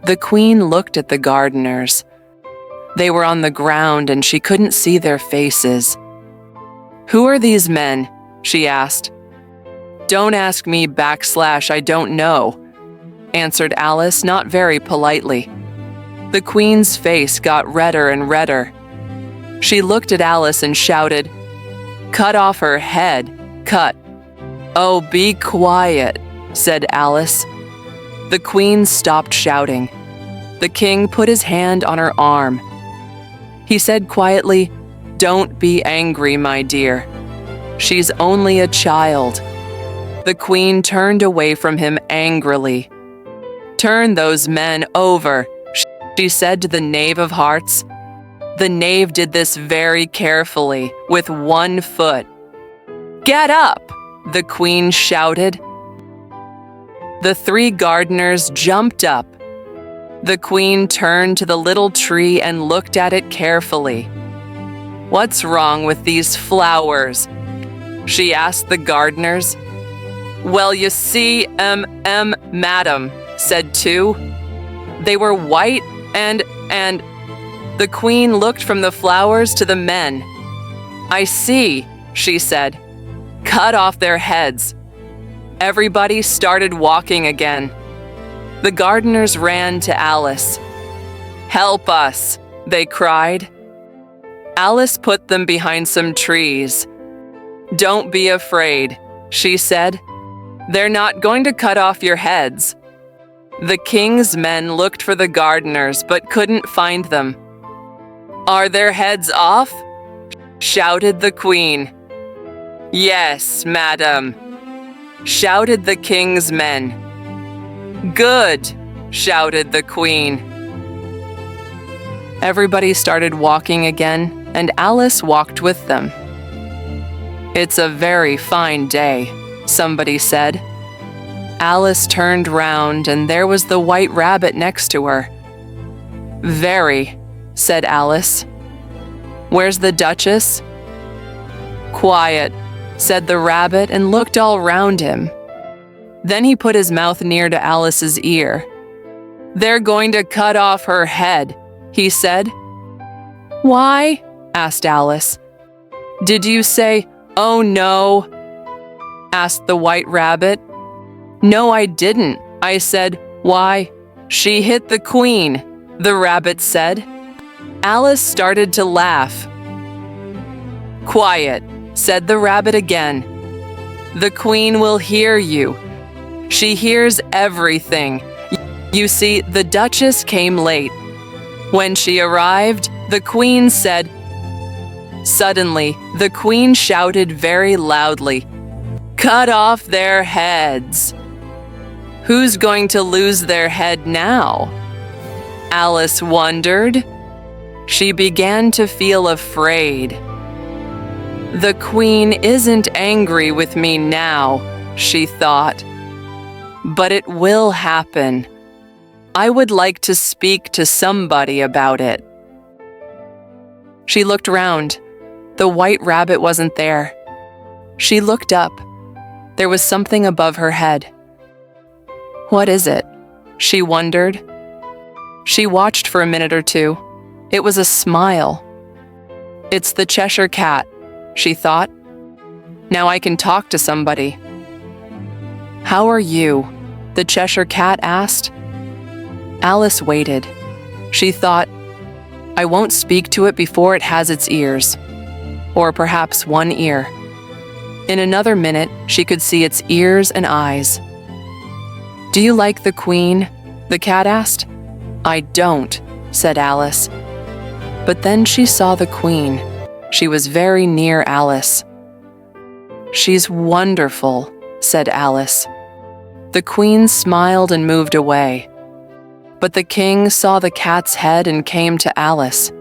The queen looked at the gardeners. They were on the ground and she couldn't see their faces. "Who are these men?" she asked. "Don't ask me / I don't know," answered Alice not very politely. The queen's face got redder and redder. She looked at Alice and shouted, "Cut off her head, cut." "Oh, be quiet," said Alice. The queen stopped shouting. The king put his hand on her arm. He said quietly, "Don't be angry, my dear. She's only a child." The queen turned away from him angrily. "Turn those men over," she said to the Knave of Hearts. The knave did this very carefully, with one foot. "Get up!" the queen shouted. The 3 gardeners jumped up. The queen turned to the little tree and looked at it carefully. "What's wrong with these flowers?" she asked the gardeners. "Well, you see, madam," said 2. "They were white and the queen looked from the flowers to the men. "I see," she said. "Cut off their heads." Everybody started walking again. The gardeners ran to Alice. "Help us," they cried. Alice put them behind some trees. "Don't be afraid," she said. "They're not going to cut off your heads." The king's men looked for the gardeners but couldn't find them. "Are their heads off?" shouted the queen. "Yes, madam," shouted the king's men. "Good," shouted the queen. Everybody started walking again, and Alice walked with them. "It's a very fine day," somebody said. Alice turned round, and there was the white rabbit next to her. "Very," said Alice. "Where's the Duchess?" "Quiet," said the rabbit and looked all round him. Then he put his mouth near to Alice's ear. "They're going to cut off her head," he said. "Why?" asked Alice. "Did you say, 'Oh no'?" asked the white rabbit. "No, I didn't. I said, 'Why, she hit the queen,'" the rabbit said. Alice started to laugh. "Quiet," said the rabbit again. "The queen will hear you. She hears everything. You see, the Duchess came late. When she arrived, the queen said..." Suddenly, the queen shouted very loudly, "Cut off their heads!" Who's going to lose their head now? Alice wondered. She began to feel afraid. The queen isn't angry with me now, she thought. But it will happen. I would like to speak to somebody about it. She looked round. The white rabbit wasn't there. She looked up. There was something above her head. What is it? She wondered. She watched for a minute or two. It was a smile. It's the Cheshire Cat, she thought. Now I can talk to somebody. How are you? The Cheshire Cat asked. Alice waited. She thought, I won't speak to it before it has its ears. Or perhaps one ear. In another minute, she could see its ears and eyes. Do you like the Queen? The cat asked. I don't, said Alice. But then she saw the Queen. She was very near Alice. She's wonderful, said Alice. The Queen smiled and moved away. But the king saw the cat's head and came to Alice.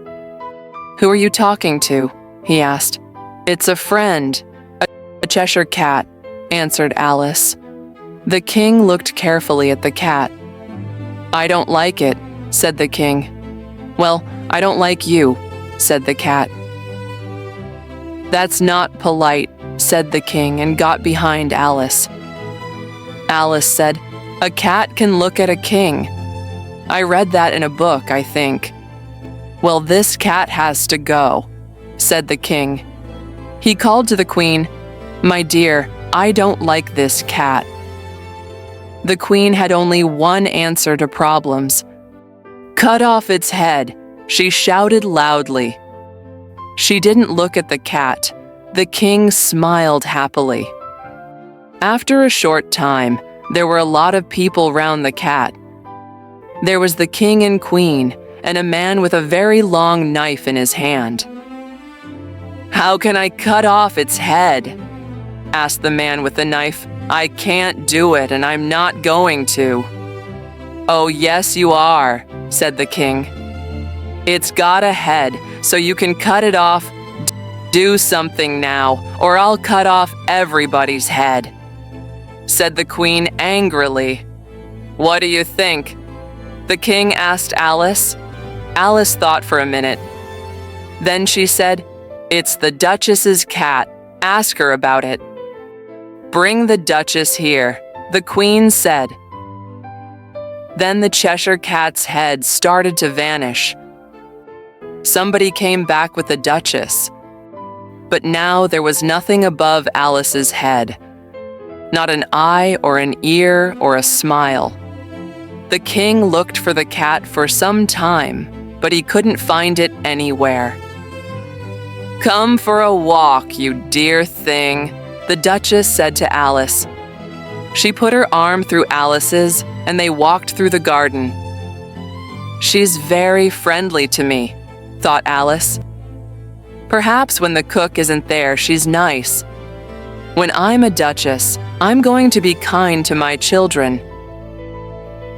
"Who are you talking to?" he asked. "It's a friend, a Cheshire cat," answered Alice. The king looked carefully at the cat. "I don't like it," said the king. "Well, I don't like you," said the cat. "That's not polite," said the king and got behind Alice. Alice said, "A cat can look at a king. I read that in a book, I think." "Well, this cat has to go," said the king. He called to the queen, "My dear, I don't like this cat." The queen had only one answer to problems. "Cut off its head," she shouted loudly. She didn't look at the cat. The king smiled happily. After a short time, there were a lot of people round the cat. There was the king and queen, and a man with a very long knife in his hand. "How can I cut off its head?" asked the man with the knife. "I can't do it, and I'm not going to." "Oh, yes, you are," said the king. "It's got a head, so you can cut it off. Do something now, or I'll cut off everybody's head," said the queen angrily. "What do you think?" the king asked Alice. Alice thought for a minute. Then she said, "It's the Duchess's cat. Ask her about it." "Bring the Duchess here," the queen said. Then the Cheshire Cat's head started to vanish. Somebody came back with the Duchess. But now there was nothing above Alice's head. Not an eye or an ear or a smile. The king looked for the cat for some time, but he couldn't find it anywhere. "Come for a walk, you dear thing," the Duchess said to Alice. She put her arm through Alice's, and they walked through the garden. "She's very friendly to me," thought Alice. "Perhaps when the cook isn't there, she's nice. When I'm a duchess, I'm going to be kind to my children."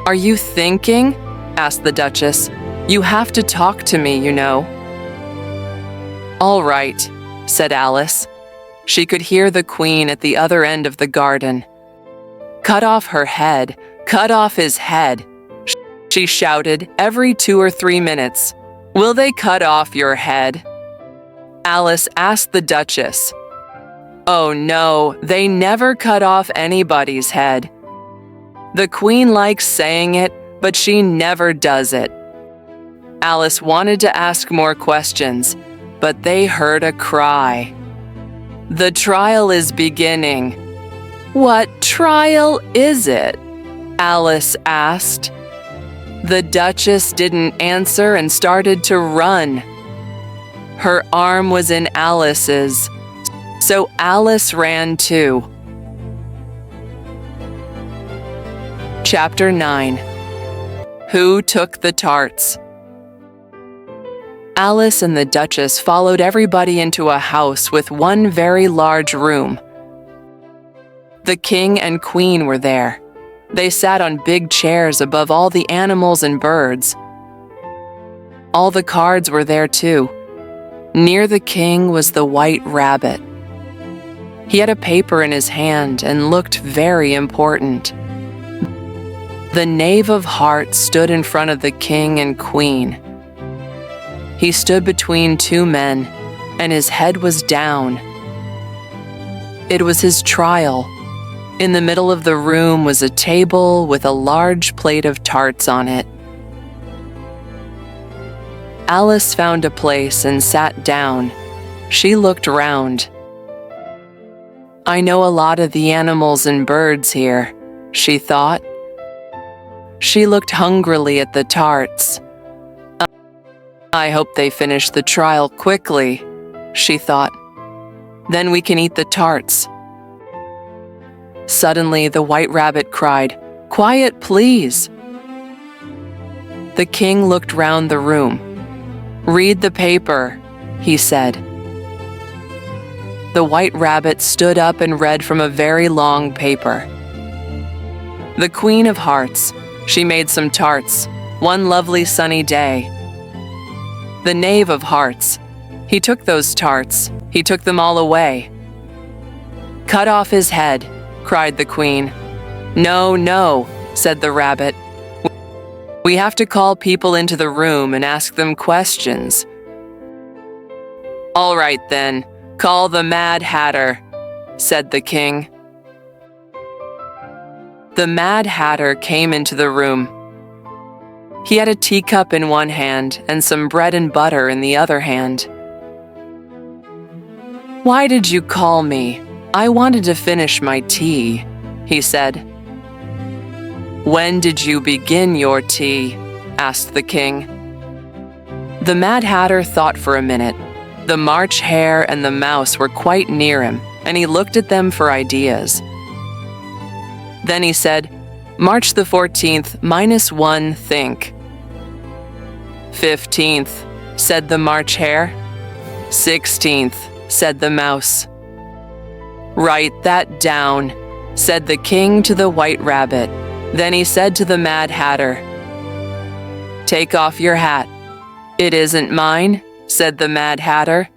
"Are you thinking?" asked the Duchess. "You have to talk to me, you know." "All right," said Alice. She could hear the queen at the other end of the garden. "Cut off her head, cut off his head," she shouted every 2 or 3 minutes. "Will they cut off your head?" Alice asked the Duchess. "Oh no, they never cut off anybody's head. The queen likes saying it, but she never does it." Alice wanted to ask more questions, but they heard a cry. "The trial is beginning." "What trial is it?" Alice asked. The Duchess didn't answer and started to run. Her arm was in Alice's, so Alice ran too. Chapter 9. Who Took the Tarts? Alice and the Duchess followed everybody into a house with one very large room. The king and queen were there. They sat on big chairs above all the animals and birds. All the cards were there too. Near the king was the white rabbit. He had a paper in his hand and looked very important. The Knave of Hearts stood in front of the king and queen. He stood between 2 men, and his head was down. It was his trial. In the middle of the room was a table with a large plate of tarts on it. Alice found a place and sat down. She looked round. "I know a lot of the animals and birds here," she thought. She looked hungrily at the tarts. "I hope they finish the trial quickly," she thought. "Then we can eat the tarts." Suddenly, the white rabbit cried, "Quiet, please." The king looked round the room. "Read the paper," he said. The white rabbit stood up and read from a very long paper. "The Queen of Hearts, she made some tarts. one lovely sunny day. The Knave of Hearts. He took those tarts. He took them all away. Cut off his head, cried the Queen. No, no, said the Rabbit. We have to call people into the room and ask them questions. All right then, call the Mad Hatter, said the King. The Mad Hatter came into the room. He had a teacup in one hand and some bread and butter in the other hand. Why did you call me? I wanted to finish my tea, he said. When did you begin your tea? Asked the King. The Mad Hatter thought for a minute. The March Hare and the Mouse were quite near him, and he looked at them for ideas. Then he said, March the 14th, -1, think. 15th, said the March Hare. 16th, said the Mouse. Write that down, said the King to the White Rabbit. Then he said to the Mad Hatter, Take off your hat. It isn't mine, said the Mad Hatter.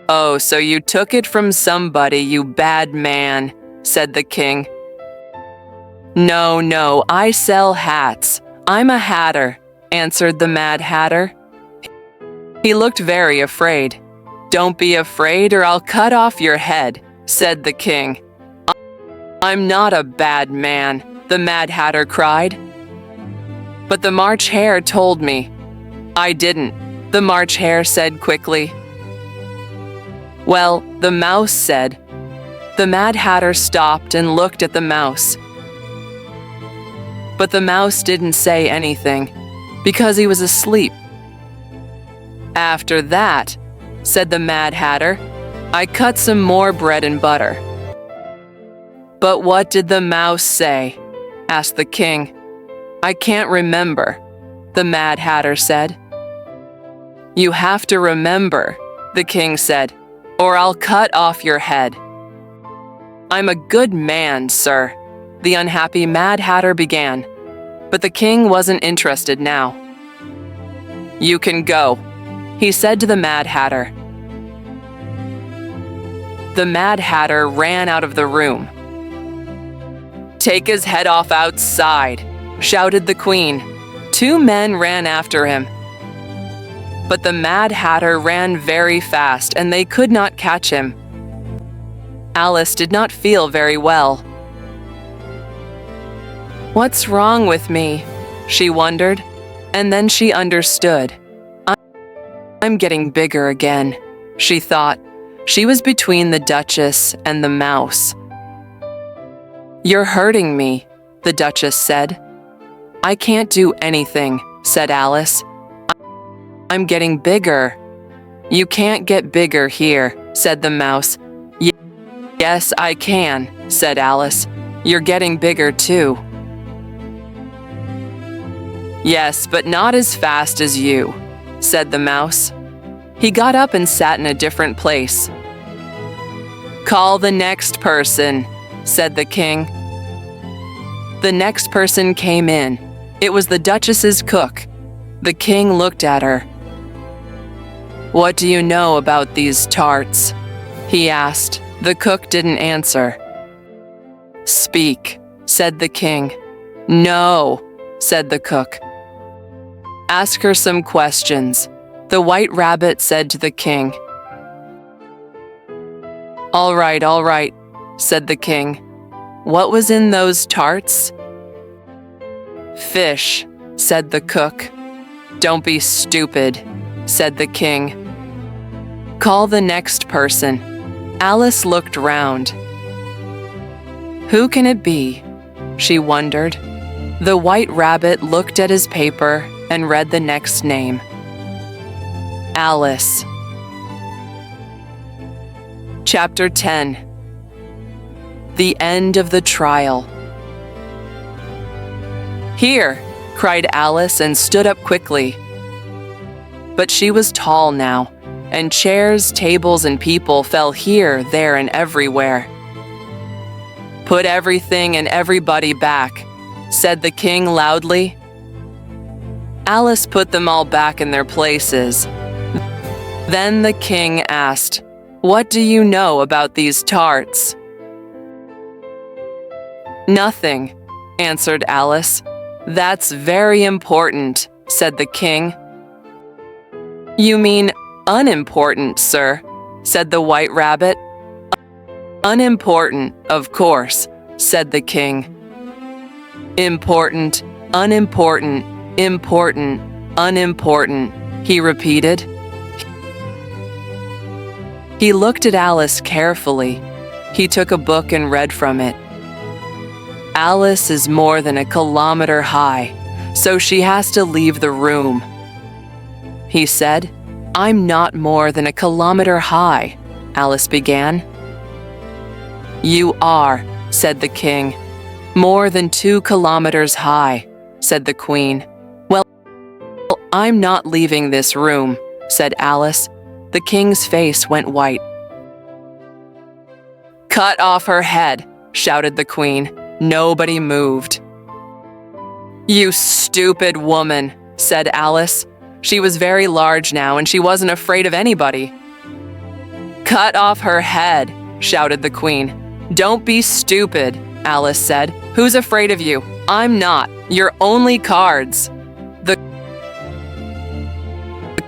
Oh, so you took it from somebody, you bad man, said the King. No, no, I sell hats. I'm a hatter, answered the Mad Hatter. He looked very afraid. Don't be afraid or I'll cut off your head, said the King. I'm not a bad man, the Mad Hatter cried. But the March Hare told me. I didn't, the March Hare said quickly. Well, the Mouse said. The Mad Hatter stopped and looked at the Mouse. But the Mouse didn't say anything, because he was asleep. After that, said the Mad Hatter, I cut some more bread and butter. But what did the Mouse say? Asked the King. I can't remember, the Mad Hatter said. You have to remember, the King said, or I'll cut off your head. I'm a good man, sir, the unhappy Mad Hatter began, but the King wasn't interested now. You can go, he said to the Mad Hatter. The Mad Hatter ran out of the room. Take his head off outside, shouted the Queen. 2 men ran after him. But the Mad Hatter ran very fast and they could not catch him. Alice did not feel very well. What's wrong with me? She wondered, and then she understood. I'm getting bigger again, she thought. She was between the Duchess and the Mouse. You're hurting me, the Duchess said. I can't do anything, said Alice. I'm getting bigger. You can't get bigger here, said the Mouse. Yes, I can, said Alice. You're getting bigger too. Yes, but not as fast as you, said the Mouse. He got up and sat in a different place. Call the next person, said the King. The next person came in. It was the Duchess's cook. The King looked at her. What do you know about these tarts? He asked. The cook didn't answer. Speak, said the King. No, said the cook. Ask her some questions, the White Rabbit said to the King. All right, said the King. What was in those tarts? Fish, said the cook. Don't be stupid, said the King. Call the next person. Alice looked round. Who can it be? She wondered. The White Rabbit looked at his paper and read the next name. Alice. Chapter 10. The End of the Trial. Here, cried Alice and stood up quickly. But she was tall now, and chairs, tables, and people fell here, there, and everywhere. Put everything and everybody back, said the king loudly. Alice put them all back in their places. Then the king asked, "What do you know about these tarts?" "Nothing," answered Alice. "That's very important," said the king. "You mean unimportant, sir," said the White Rabbit. "Unimportant, of course," said the king. "Important, unimportant, important, unimportant," he repeated. He looked at Alice carefully. He took a book and read from it. "Alice is more than a kilometer high, so she has to leave the room," he said. "I'm not more than a kilometer high," Alice began. "You are," said the king. "More than 2 kilometers high," said the queen. "Well, I'm not leaving this room," said Alice. The king's face went white. "Cut off her head," shouted the queen. Nobody moved. "You stupid woman," said Alice. She was very large now, and she wasn't afraid of anybody. "Cut off her head," shouted the queen. "Don't be stupid," Alice said. "Who's afraid of you? I'm not. You're only cards." The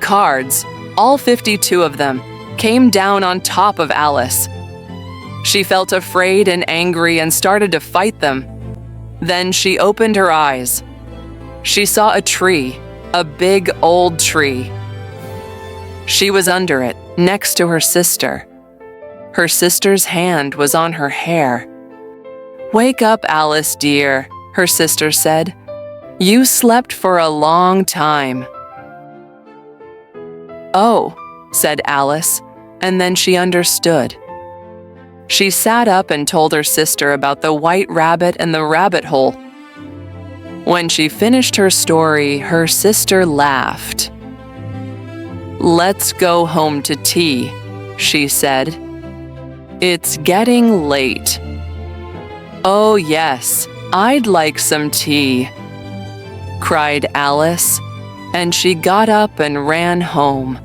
cards, all 52 of them, came down on top of Alice. She felt afraid and angry and started to fight them. Then she opened her eyes. She saw a tree, a big old tree. She was under it, next to her sister. Her sister's hand was on her hair. "Wake up, Alice, dear," her sister said. "You slept for a long time." "Oh," said Alice, and then she understood. She sat up and told her sister about the White Rabbit and the rabbit hole. When she finished her story, her sister laughed. "Let's go home to tea," she said. "It's getting late." "Oh yes, I'd like some tea," cried Alice, and she got up and ran home.